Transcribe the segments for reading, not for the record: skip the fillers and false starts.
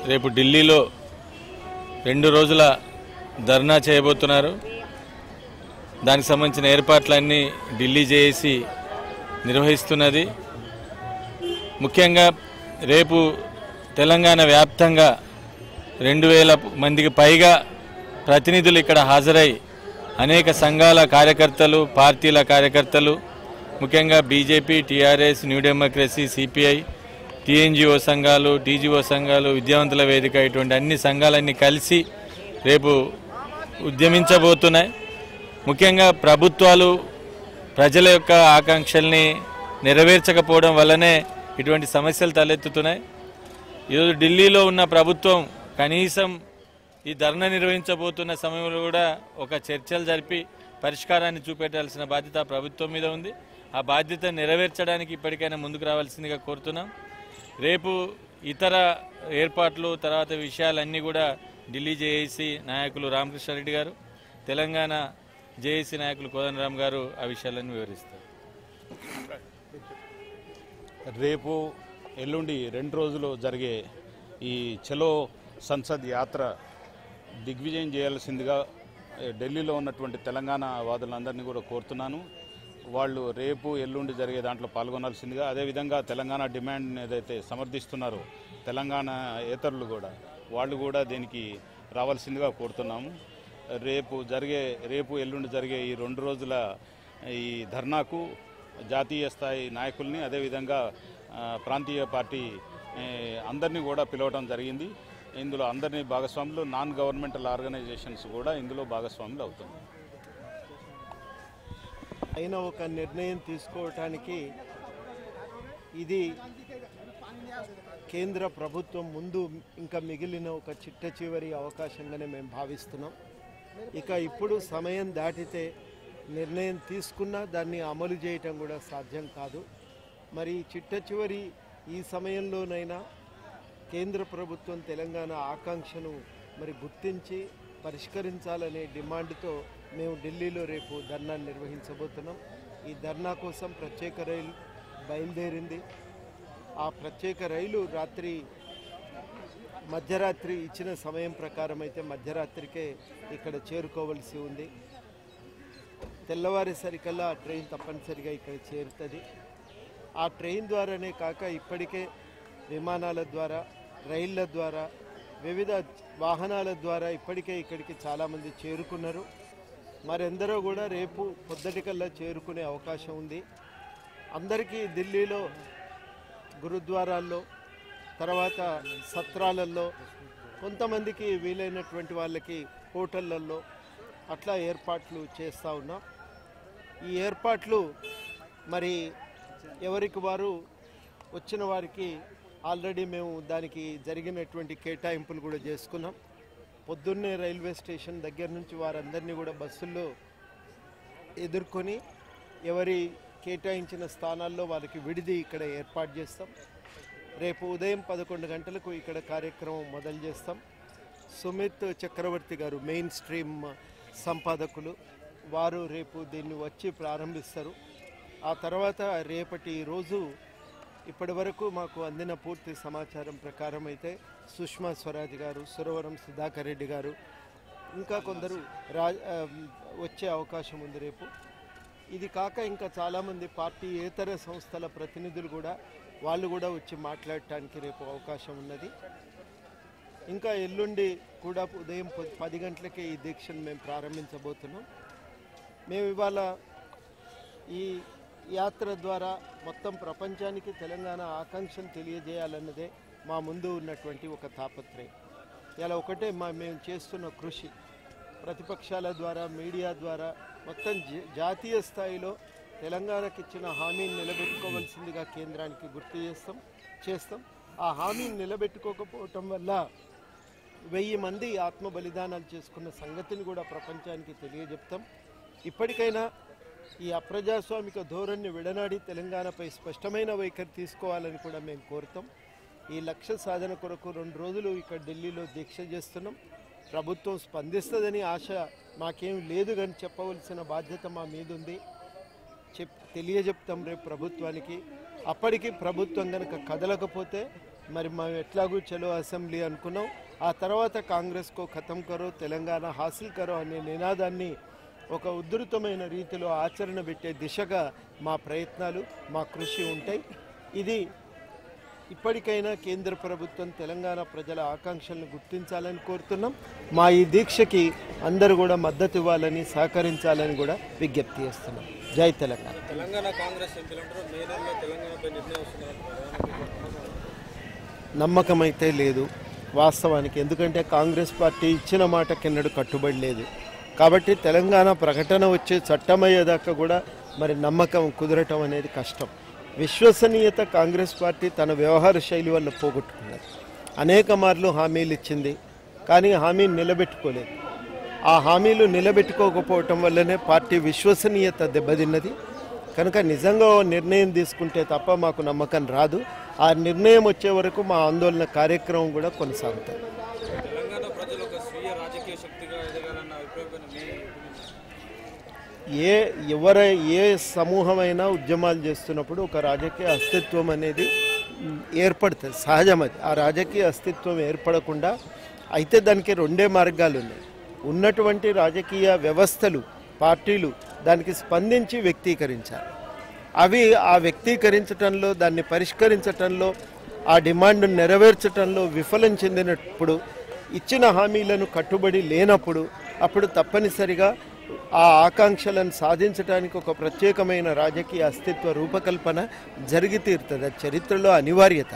రేపు ఢిల్లీలో 2 రోజుల ధర్నా చేయబోతున్నారు. దానికి సంబంధించిన ఏర్పాట్లన్నీ ఢిల్లీ జేఏసీ నిర్వహిస్తున్నది. ముఖ్యంగా రేపు తెలంగాణ వ్యాప్తంగా 2000 మందికి పైగా ప్రతినిధులు ఇక్కడ హాజరై అనేక సంఘాల కార్యకర్తలు, పార్టీల కార్యకర్తలు, ముఖ్యంగా BJP, TRS, new democracy, CPI, TNGO సంఘాలు, టీజీఓ సంఘాలు, విద్యావంతుల వేదిక, ఇటువంటి అన్ని సంఘాలన్నీ కలిసి రేపు ఉద్యమించబోతున్నాయి. ముఖ్యంగా ప్రభుత్వాలు ప్రజల యొక్క ఆకాంక్షల్ని నెరవేర్చకపోవడం వల్లనే ఇటువంటి సమస్యలు తలెత్తుతున్నాయి. ఈరోజు ఢిల్లీలో ఉన్న ప్రభుత్వం కనీసం ఈ ధర్నా నిర్వహించబోతున్న సమయంలో కూడా ఒక చర్చలు జరిపి పరిష్కారాన్ని చూపెట్టాల్సిన బాధ్యత ప్రభుత్వం మీద ఉంది. ఆ బాధ్యత నెరవేర్చడానికి ఇప్పటికైనా ముందుకు రావాల్సిందిగా కోరుతున్నాం. రేపు ఇతర ఏర్పాట్లు తర్వాత విషయాలన్నీ కూడా ఢిల్లీ జేఏసీ నాయకులు రామకృష్ణారెడ్డి గారు, తెలంగాణ జేఏసీ నాయకులు కోదండరామ్ గారు ఆ విషయాలన్నీ వివరిస్తారు. రేపు ఎల్లుండి 2 రోజులు జరిగే ఈ చలో సంసద్ యాత్ర దిగ్విజయం చేయాల్సిందిగా ఢిల్లీలో ఉన్నటువంటి తెలంగాణ వాదులందరినీ కూడా కోరుతున్నాను. వాళ్ళు రేపు ఎల్లుండి జరిగే దాంట్లో పాల్గొనాల్సిందిగా, అదేవిధంగా తెలంగాణ డిమాండ్ ఏదైతే సమర్థిస్తున్నారో తెలంగాణ ఏతరులు కూడా వాళ్ళు కూడా దీనికి రావాల్సిందిగా కోరుతున్నాము. రేపు ఎల్లుండి జరిగే ఈ 2 రోజుల ఈ ధర్నాకు జాతీయ స్థాయి నాయకుల్ని, అదేవిధంగా ప్రాంతీయ పార్టీ అందరినీ కూడా పిలవడం జరిగింది. ఇందులో అందరినీ భాగస్వాములు, నాన్ గవర్నమెంటల్ ఆర్గనైజేషన్స్ కూడా ఇందులో భాగస్వాములు అవుతుంది. అయినా ఒక నిర్ణయం తీసుకోవటానికి ఇది కేంద్ర ప్రభుత్వం ముందు ఇంకా మిగిలిన ఒక చిట్ట చివరి అవకాశంగానే మేము భావిస్తున్నాం. ఇక ఇప్పుడు సమయం దాటితే నిర్ణయం తీసుకున్నా దాన్ని అమలు చేయటం కూడా సాధ్యం కాదు. మరి చిట్ట చివరి ఈ సమయంలోనైనా కేంద్ర ప్రభుత్వం తెలంగాణ ఆకాంక్షను మరి గుర్తించి పరిష్కరించాలనే డిమాండ్తో మేము ఢిల్లీలో రేపు ధర్నా నిర్వహించబోతున్నాం. ఈ ధర్నా కోసం ప్రత్యేక రైలు బయలుదేరింది. ఆ ప్రత్యేక రైలు మధ్యరాత్రి ఇచ్చిన సమయం ప్రకారం అయితే మధ్యరాత్రికే ఇక్కడ చేరుకోవలసి ఉంది. తెల్లవారేసరికల్లా ఆ ట్రైన్ తప్పనిసరిగా ఇక్కడ చేరుతుంది. ఆ ట్రైన్ ద్వారానే కాక ఇప్పటికే విమానాల ద్వారా, రైళ్ల ద్వారా, వివిధ వాహనాల ద్వారా ఇప్పటికే ఇక్కడికి చాలామంది చేరుకున్నారు. మరెందరో కూడా రేపు పొద్దుటికల్లా చేరుకునే అవకాశం ఉంది. అందరికీ ఢిల్లీలో గురుద్వారాల్లో, తర్వాత సత్రాలలో, కొంతమందికి వీలైనటువంటి వాళ్ళకి హోటళ్లలో అట్లా ఏర్పాట్లు చేస్తూ ఉన్నాం. ఈ ఏర్పాట్లు మరి ఎవరికి వారు వచ్చిన వారికి ఆల్రెడీ మేము దానికి జరిగినటువంటి కేటాయింపులు కూడా చేసుకున్నాం. పొద్దున్నే రైల్వే స్టేషన్ దగ్గర నుంచి వారందరినీ కూడా బస్సుల్లో ఎదుర్కొని ఎవరి కేటాయించిన స్థానాల్లో వాళ్ళకి విడిది ఇక్కడ ఏర్పాటు చేస్తాం. రేపు ఉదయం 11 గంటలకు ఇక్కడ కార్యక్రమం మొదలు చేస్తాం. సుమిత్ చక్రవర్తి గారు మెయిన్ స్ట్రీమ్ సంపాదకులు, వారు రేపు దీన్ని వచ్చి ప్రారంభిస్తారు. ఆ తర్వాత రేపటి రోజు ఇప్పటి వరకు మాకు అందిన పూర్తి సమాచారం ప్రకారం అయితే సుష్మా స్వరాజ్ గారు, సురవరం సుధాకర్ రెడ్డి గారు, ఇంకా కొందరు వచ్చే అవకాశం ఉంది రేపు. ఇది కాక ఇంకా చాలామంది పార్టీయేతర సంస్థల ప్రతినిధులు కూడా వాళ్ళు కూడా వచ్చి మాట్లాడటానికి రేపు అవకాశం ఉన్నది. ఇంకా ఎల్లుండి కూడా ఉదయం 10 గంటలకే ఈ దీక్షను మేము ప్రారంభించబోతున్నాం. మేము ఇవాళ ఈ యాత్ర ద్వారా మొత్తం ప్రపంచానికి తెలంగాణ ఆకాంక్షను తెలియజేయాలన్నదే మా ముందు ఉన్నటువంటి ఒక తాపత్రయం. ఇలా ఒకటే మేము చేస్తున్న కృషి ప్రతిపక్షాల ద్వారా, మీడియా ద్వారా మొత్తం జాతీయ స్థాయిలో తెలంగాణకి ఇచ్చిన హామీని నిలబెట్టుకోవాల్సిందిగా కేంద్రానికి గుర్తు చేస్తాం. ఆ హామీని నిలబెట్టుకోకపోవటం వల్ల 1000 మంది ఆత్మ బలిదానాలు చేసుకున్న సంగతిని కూడా ప్రపంచానికి తెలియజెప్తాం. ఇప్పటికైనా ఈ అప్రజాస్వామిక ధోరణిని విడనాడి తెలంగాణపై స్పష్టమైన వైఖరి తీసుకోవాలని కూడా మేము కోరుతాం. ఈ లక్ష్య సాధన కొరకు 2 రోజులు ఇక్కడ ఢిల్లీలో దీక్ష చేస్తున్నాం. ప్రభుత్వం స్పందిస్తుందని ఆశ మాకేం లేదు, కానీ చెప్పవలసిన బాధ్యత మా మీద ఉంది. తెలియజెప్తాం రేపు ప్రభుత్వానికి. అప్పటికి ప్రభుత్వం కనుక కదలకపోతే మరి మేము ఎట్లాగూ చలో అసెంబ్లీ అనుకున్నాం. ఆ తర్వాత కాంగ్రెస్కో ఖతం కరో, తెలంగాణ హాసిల్ కరో అనే నినాదాన్ని ఒక ఉధృతమైన రీతిలో ఆచరణ పెట్టే దిశగా మా ప్రయత్నాలు, మా కృషి ఉంటాయి. ఇది ఇప్పటికైనా కేంద్ర ప్రభుత్వం తెలంగాణ ప్రజల ఆకాంక్షలను గుర్తించాలని కోరుతున్నాం. మా ఈ దీక్షకి అందరూ కూడా మద్దతు ఇవ్వాలని, సహకరించాలని కూడా విజ్ఞప్తి చేస్తున్నాం. జై తెలంగాణ. నమ్మకం అయితే లేదు వాస్తవానికి, ఎందుకంటే కాంగ్రెస్ పార్టీ ఇచ్చిన మాట కిందడు కట్టుబడి లేదు. కాబట్టి తెలంగాణ ప్రకటన వచ్చే చట్టమయ్యేదాకా కూడా మరి నమ్మకం కుదరటం అనేది కష్టం. విశ్వసనీయత కాంగ్రెస్ పార్టీ తన వ్యవహార శైలి వల్ల పోగొట్టుకున్నది. అనేక మార్లు హామీలు ఇచ్చింది, కానీ హామీని నిలబెట్టుకోలేదు. ఆ హామీలు నిలబెట్టుకోకపోవటం వల్లనే పార్టీ విశ్వసనీయత దెబ్బతిన్నది. కనుక నిజంగా నిర్ణయం తీసుకుంటే తప్ప మాకు నమ్మకం రాదు. ఆ నిర్ణయం వచ్చే వరకు మా ఆందోళన కార్యక్రమం కూడా కొనసాగుతుంది. ఏ సమూహమైనా ఉద్యమాలు చేస్తున్నప్పుడు ఒక రాజకీయ అస్తిత్వం అనేది ఏర్పడుతుంది, సహజం అది. ఆ రాజకీయ అస్తిత్వం ఏర్పడకుండా అయితే దానికి 2 మార్గాలు ఉన్నాయి. ఉన్నటువంటి రాజకీయ వ్యవస్థలు, పార్టీలు దానికి స్పందించి వ్యక్తీకరించాలి. అవి ఆ వ్యక్తీకరించటంలో, దాన్ని పరిష్కరించటంలో, ఆ డిమాండ్ నెరవేర్చటంలో విఫలం చెందినప్పుడు, ఇచ్చిన హామీలను కట్టుబడి లేనప్పుడు, అప్పుడు తప్పనిసరిగా ఆ ఆకాంక్షలను సాధించడానికి ఒక ప్రత్యేకమైన రాజకీయ అస్తిత్వ రూపకల్పన జరిగి తీరుతుంది. అది చరిత్రలో అనివార్యత.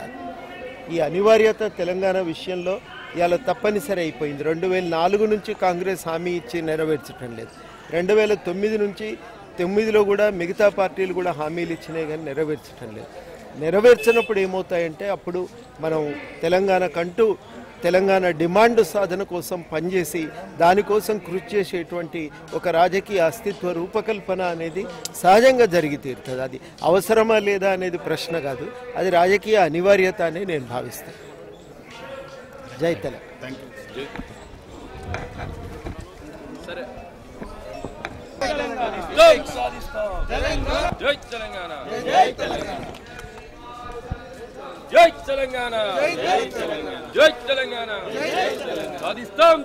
ఈ అనివార్యత తెలంగాణ విషయంలో ఇలా తప్పనిసరి అయిపోయింది. 2004 నుంచి కాంగ్రెస్ హామీ ఇచ్చి నెరవేర్చడం లేదు. 2009 నుంచి 9లో కూడా మిగతా పార్టీలు కూడా హామీలు ఇచ్చినాయి, కానీ నెరవేర్చడం లేదు. నెరవేర్చినప్పుడు ఏమవుతాయంటే అప్పుడు మనం తెలంగాణకంటూ తెలంగాణ డిమాండ్ సాధన కోసం పనిచేసి దానికోసం కృషి చేసేటువంటి ఒక రాజకీయ అస్తిత్వ రూపకల్పన అనేది సహజంగా జరిగి తీరుతుంది. అది అవసరమా లేదా అనేది ప్రశ్న కాదు, అది రాజకీయ అనివార్యత అని నేను భావిస్తాను. జై తెలంగాణ. జై తెలంగాణ, జై తెలంగాణ, సాధిస్తాం.